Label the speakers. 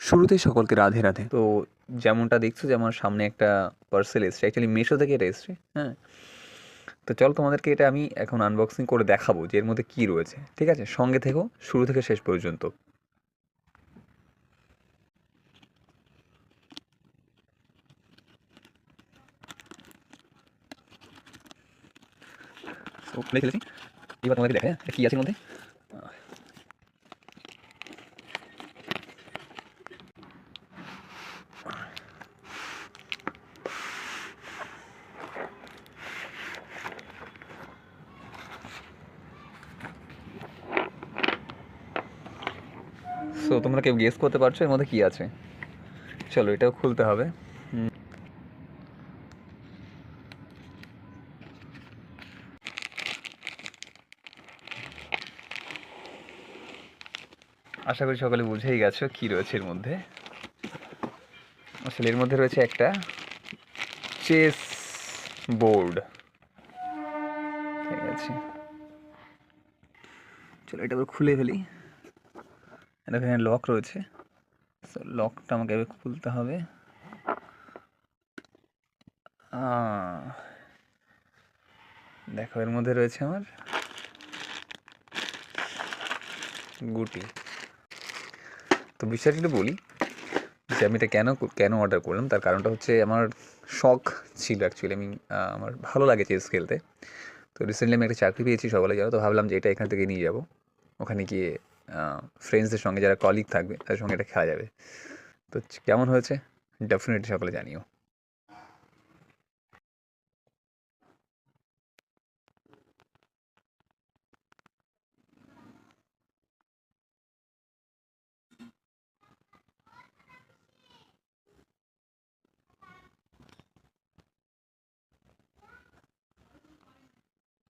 Speaker 1: শুরুতেই সকলকে রাধে রাধে।
Speaker 2: তো যেমনটা দেখছো যে আমার সামনে একটা পার্সেল এসছে, অ্যাকচুয়ালি মিশো থেকে এটা এসছে। হ্যাঁ, তো চলো তোমাদেরকে এটা আমি এখন আনবক্সিং করে দেখাবো যে এর মধ্যে কী রয়েছে। ঠিক আছে, সঙ্গে থেকো শুরু থেকে শেষ পর্যন্ত। তো খুলে ফেলেছি, এবার তোমাদেরকে দেখে কী আছে এর মধ্যে। সো তোমরা কেউ গেস করতে পারছো এর মধ্যে কী আছে? চলো এটাও খুলতে হবে। আশা করি সকলে বুঝেই গেছো কী রয়েছে এর মধ্যে। আসলে এর মধ্যে রয়েছে একটা চেস বোর্ড। ঠিক আছে, চলো এটা এবার খুলে ফেলি। দেখো এখানে লক রয়েছে, লকটা আমাকে এবার খুলতে হবে। দেখো এর মধ্যে রয়েছে আমার গুটি। তো বিষয়টা বলি যে আমি এটা কেন কেন অর্ডার করলাম, তার কারণটা হচ্ছে আমার শখ ছিল অ্যাকচুয়ালি। আমি আমার ভালো লাগে চেস খেলতে। তো রিসেন্টলি আমি একটা চাকরি পেয়েছি সকালে যাবো, তো ভাবলাম যে এটা এখান থেকে নিয়ে যাবো। ওখানে গিয়ে ফ্রেন্ডসদের সঙ্গে যারা কলিগ থাকবে তাদের সঙ্গে এটা খেলা যাবে। তো কেমন হয়েছে ডেফিনেটলি সকলে জানিও।